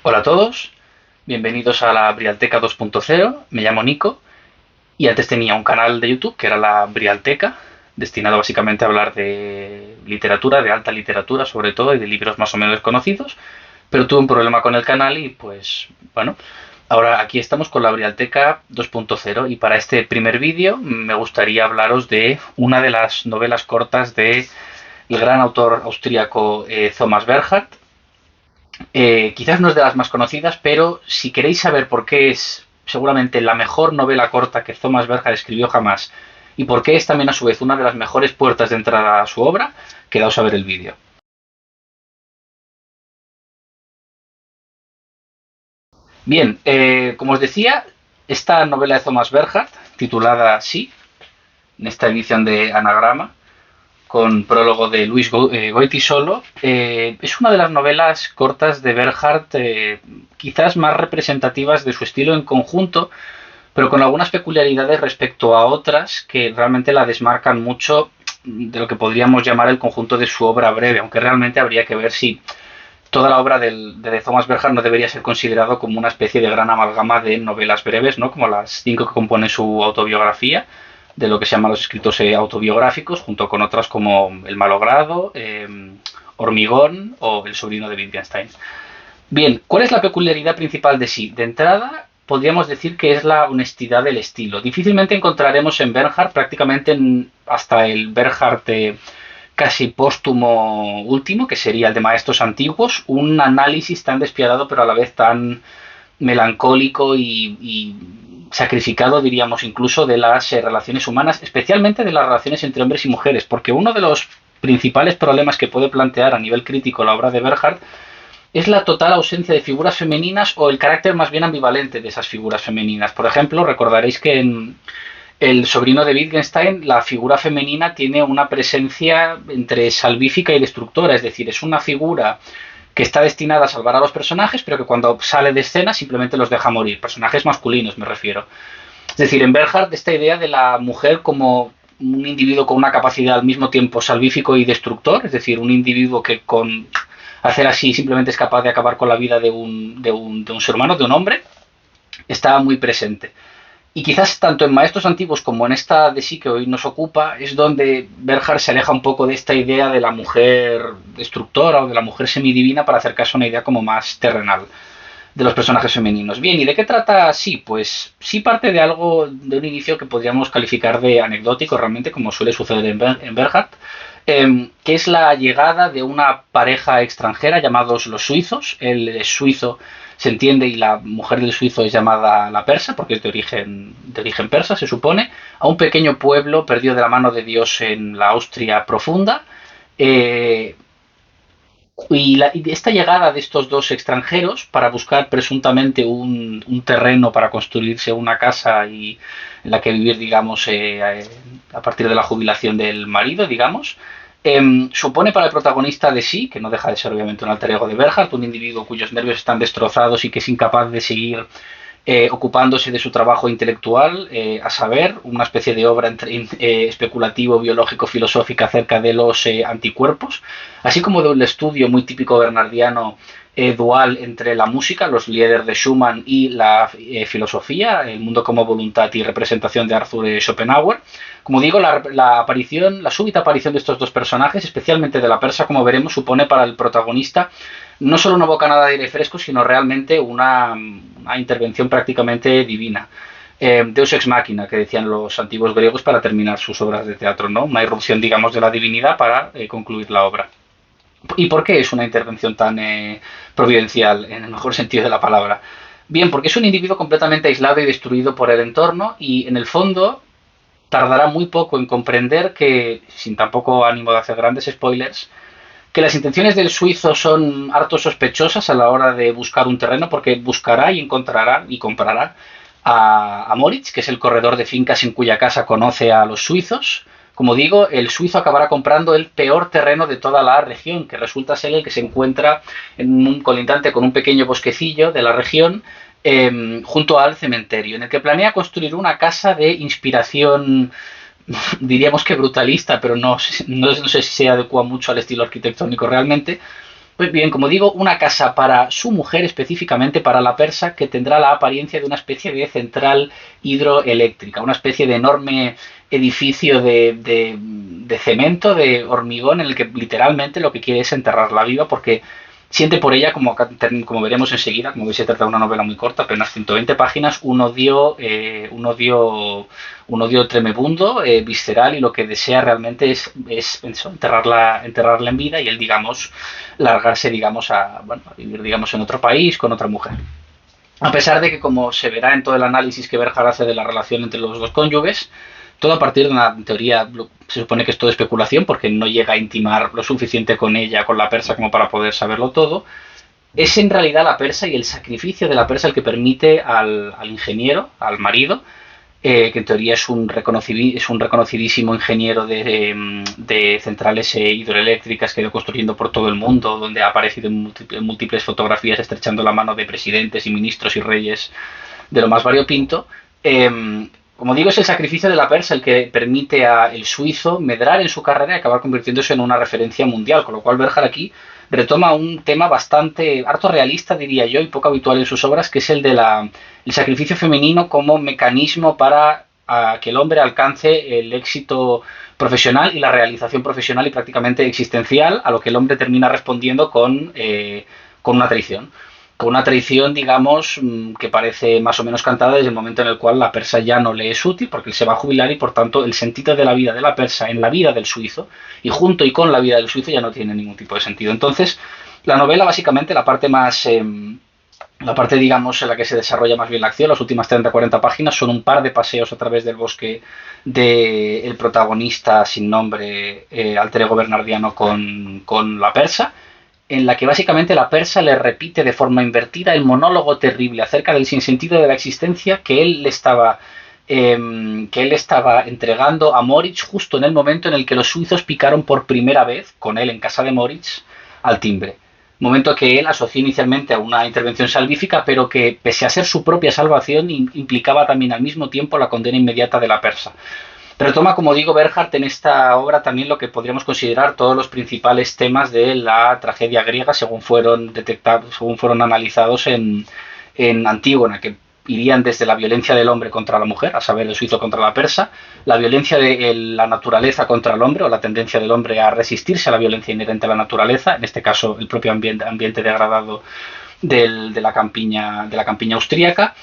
Hola a todos, bienvenidos a la Brialteca 2.0. Me llamo Nico y antes tenía un canal de YouTube que era la Brialteca, destinado básicamente a hablar de literatura, de alta literatura sobre todo, y de libros más o menos desconocidos, pero tuve un problema con el canal y pues bueno, ahora aquí estamos con la Brialteca 2.0 y para este primer vídeo me gustaría hablaros de una de las novelas cortas de el gran autor austríaco Thomas Bernhard. Quizás no es de las más conocidas, pero si queréis saber por qué es seguramente la mejor novela corta que Thomas Bernhard escribió jamás y por qué es también a su vez una de las mejores puertas de entrada a su obra, quedaos a ver el vídeo. Bien, como os decía, esta novela de Thomas Bernhard, titulada Sí, en esta edición de Anagrama, con prólogo de Luis Goytisolo, es una de las novelas cortas de Bernhard quizás más representativas de su estilo en conjunto, pero con algunas peculiaridades respecto a otras que realmente la desmarcan mucho de lo que podríamos llamar el conjunto de su obra breve, aunque realmente habría que ver si toda la obra de Thomas Bernhard no debería ser considerado como una especie de gran amalgama de novelas breves, ¿no? Como las 5 que componen su autobiografía, de lo que se llaman los escritos autobiográficos, junto con otras como El malogrado, Hormigón o El sobrino de Wittgenstein. Bien, ¿cuál es la peculiaridad principal de Sí? De entrada, podríamos decir que es la honestidad del estilo. Difícilmente encontraremos en Bernhard, prácticamente hasta el Bernhard casi póstumo último, que sería el de Maestros Antiguos, un análisis tan despiadado pero a la vez tan melancólico y sacrificado, diríamos incluso, de las relaciones humanas, especialmente de las relaciones entre hombres y mujeres, porque uno de los principales problemas que puede plantear a nivel crítico la obra de Bernhard es la total ausencia de figuras femeninas o el carácter más bien ambivalente de esas figuras femeninas. Por ejemplo, recordaréis que en El sobrino de Wittgenstein la figura femenina tiene una presencia entre salvífica y destructora, es decir, es una figura que está destinada a salvar a los personajes, pero que cuando sale de escena simplemente los deja morir. Personajes masculinos, me refiero. Es decir, en Bernhard esta idea de la mujer como un individuo con una capacidad al mismo tiempo salvífico y destructor, es decir, un individuo que con hacer así simplemente es capaz de acabar con la vida de un ser humano, de un hombre, está muy presente. Y quizás tanto en Maestros Antiguos como en esta de Sí que hoy nos ocupa es donde Bernhard se aleja un poco de esta idea de la mujer destructora o de la mujer semidivina para acercarse a una idea como más terrenal de los personajes femeninos. Bien, ¿y de qué trata Sí? Pues sí parte de algo, de un inicio que podríamos calificar de anecdótico realmente, como suele suceder en Bernhard, que es la llegada de una pareja extranjera llamados los suizos. Él es suizo, se entiende, y la mujer del suizo es llamada la persa, porque es de origen persa, se supone, a un pequeño pueblo perdido de la mano de Dios en la Austria profunda. Eh, y esta llegada de estos dos extranjeros para buscar presuntamente un terreno para construirse una casa y en la que vivir, digamos, a partir de la jubilación del marido, digamos, supone para el protagonista de Sí, que no deja de ser obviamente un alter ego de Bernhard, un individuo cuyos nervios están destrozados y que es incapaz de seguir ocupándose de su trabajo intelectual, a saber, una especie de obra especulativo, biológico, filosófica acerca de los anticuerpos, así como de un estudio muy típico bernardiano dual entre la música, los Lieder de Schumann, y la filosofía, el mundo como voluntad y representación de Arthur Schopenhauer. Como digo, la súbita aparición de estos dos personajes, especialmente de la persa, como veremos, supone para el protagonista no solo una bocanada de aire fresco, sino realmente una intervención prácticamente divina. Deus ex machina, que decían los antiguos griegos para terminar sus obras de teatro, ¿no? Una irrupción, digamos, de la divinidad para concluir la obra. ¿Y por qué es una intervención tan providencial, en el mejor sentido de la palabra? Bien, porque es un individuo completamente aislado y destruido por el entorno y, en el fondo, tardará muy poco en comprender que, sin tampoco ánimo de hacer grandes spoilers, que las intenciones del suizo son harto sospechosas a la hora de buscar un terreno, porque buscará y encontrará y comprará a Moritz, que es el corredor de fincas en cuya casa conoce a los suizos. Como digo, el suizo acabará comprando el peor terreno de toda la región, que resulta ser el que se encuentra en un colindante con un pequeño bosquecillo de la región, junto al cementerio, en el que planea construir una casa de inspiración, diríamos que brutalista, pero no sé si se adecua mucho al estilo arquitectónico realmente, Pues bien, como digo, una casa para su mujer, específicamente para la persa, que tendrá la apariencia de una especie de central hidroeléctrica, una especie de enorme edificio de cemento, de hormigón, en el que literalmente lo que quiere es enterrarla viva, porque siente por ella, como veremos enseguida, como veis se trata de una novela muy corta, apenas 120 páginas, un odio tremebundo, visceral, y lo que desea realmente es eso, enterrarla en vida, y él, digamos, largarse, digamos, bueno, a vivir, digamos, en otro país con otra mujer. A pesar de que, como se verá en todo el análisis que Berger hace de la relación entre los dos cónyuges, todo a partir de una teoría, se supone que es todo especulación, porque no llega a intimar lo suficiente con ella, con la persa, como para poder saberlo todo, es en realidad la persa y el sacrificio de la persa el que permite al ingeniero, al marido, que en teoría es un reconocidísimo ingeniero de centrales hidroeléctricas que ha ido construyendo por todo el mundo, donde ha aparecido en múltiples fotografías estrechando la mano de presidentes y ministros y reyes de lo más variopinto. Como digo, es el sacrificio de la persa el que permite al suizo medrar en su carrera y acabar convirtiéndose en una referencia mundial, con lo cual Berger aquí retoma un tema bastante harto realista, diría yo, y poco habitual en sus obras, que es el el sacrificio femenino como mecanismo para que el hombre alcance el éxito profesional y la realización profesional y prácticamente existencial, a lo que el hombre termina respondiendo con una traición. Con una traición, digamos, que parece más o menos cantada desde el momento en el cual la persa ya no le es útil, porque él se va a jubilar, y por tanto el sentido de la vida de la persa en la vida del suizo, y junto y con la vida del suizo, ya no tiene ningún tipo de sentido. Entonces, la novela, básicamente, la parte, digamos, en la que se desarrolla más bien la acción, las últimas 30-40 páginas, son un par de paseos a través del bosque del protagonista sin nombre, alter ego bernardiano, con la persa, en la que básicamente la persa le repite de forma invertida el monólogo terrible acerca del sinsentido de la existencia que él estaba entregando a Moritz justo en el momento en el que los suizos picaron por primera vez, con él en casa de Moritz, al timbre. Momento que él asoció inicialmente a una intervención salvífica, pero que, pese a ser su propia salvación, implicaba también al mismo tiempo la condena inmediata de la persa. Retoma, como digo, Berhardt en esta obra también lo que podríamos considerar todos los principales temas de la tragedia griega según fueron detectados, según fueron analizados en Antígona, que irían desde la violencia del hombre contra la mujer, a saber, el suizo contra la persa, la violencia de la naturaleza contra el hombre, o la tendencia del hombre a resistirse a la violencia inherente a la naturaleza, en este caso el propio ambiente degradado de la campiña austríaca.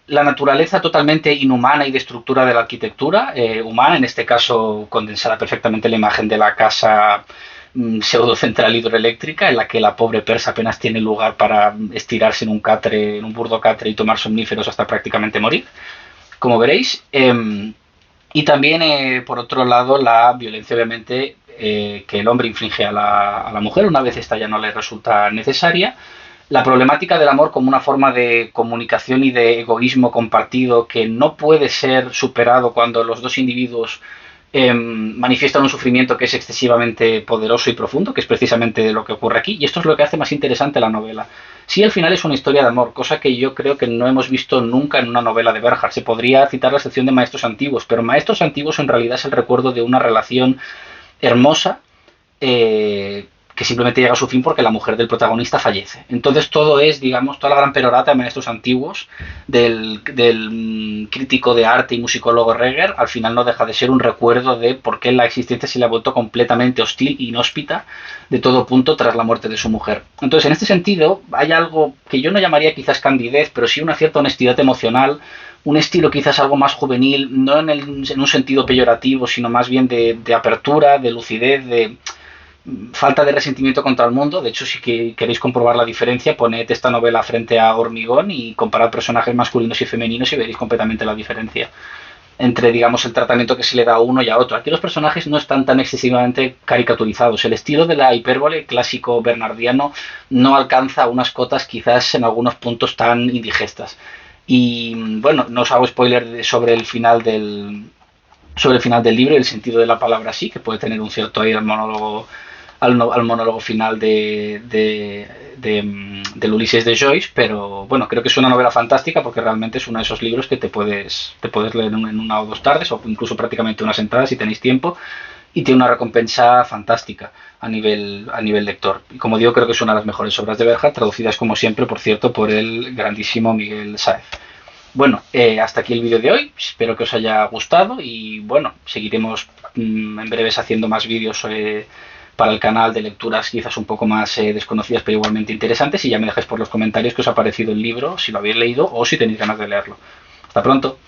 La naturaleza totalmente inhumana y de estructura de la arquitectura humana, en este caso condensada perfectamente en la imagen de la casa pseudocentral hidroeléctrica, en la que la pobre persa apenas tiene lugar para estirarse en un burdo catre y tomar somníferos hasta prácticamente morir, como veréis. Y también, por otro lado, la violencia, obviamente, que el hombre inflige a la mujer una vez esta ya no le resulta necesaria. La problemática del amor como una forma de comunicación y de egoísmo compartido que no puede ser superado cuando los dos individuos manifiestan un sufrimiento que es excesivamente poderoso y profundo, que es precisamente lo que ocurre aquí, y esto es lo que hace más interesante la novela. Sí, al final es una historia de amor, cosa que yo creo que no hemos visto nunca en una novela de Berhardt. Se podría citar la sección de Maestros Antiguos, pero Maestros Antiguos en realidad es el recuerdo de una relación hermosa, que simplemente llega a su fin porque la mujer del protagonista fallece. Entonces todo es, digamos, toda la gran perorata de Maestros Antiguos del crítico de arte y musicólogo Reger, al final no deja de ser un recuerdo de por qué la existencia se le ha vuelto completamente hostil e inhóspita de todo punto tras la muerte de su mujer. Entonces, en este sentido, hay algo que yo no llamaría quizás candidez, pero sí una cierta honestidad emocional, un estilo quizás algo más juvenil, no en un sentido peyorativo, sino más bien de apertura, de lucidez, de falta de resentimiento contra el mundo. De hecho, si queréis comprobar la diferencia, poned esta novela frente a Hormigón y comparad personajes masculinos y femeninos y veréis completamente la diferencia entre, digamos, el tratamiento que se le da a uno y a otro. Aquí los personajes no están tan excesivamente caricaturizados. El estilo de la hipérbole clásico bernardiano no alcanza unas cotas quizás en algunos puntos tan indigestas. Y bueno, no os hago spoiler sobre el final del libro y el sentido de la palabra sí, que puede tener un cierto aire al monólogo final del Ulises de Joyce, pero bueno, creo que es una novela fantástica porque realmente es uno de esos libros que te puedes leer en una o dos tardes, o incluso prácticamente una sentada si tenéis tiempo, y tiene una recompensa fantástica a nivel lector. Y como digo, creo que es una de las mejores obras de Bernhardt, traducidas como siempre, por cierto, por el grandísimo Miguel Sáez. Bueno, hasta aquí el vídeo de hoy, espero que os haya gustado y bueno, seguiremos en breves haciendo más vídeos para el canal de lecturas quizás un poco más desconocidas pero igualmente interesantes, y ya me dejáis por los comentarios qué os ha parecido el libro, si lo habéis leído o si tenéis ganas de leerlo. Hasta pronto.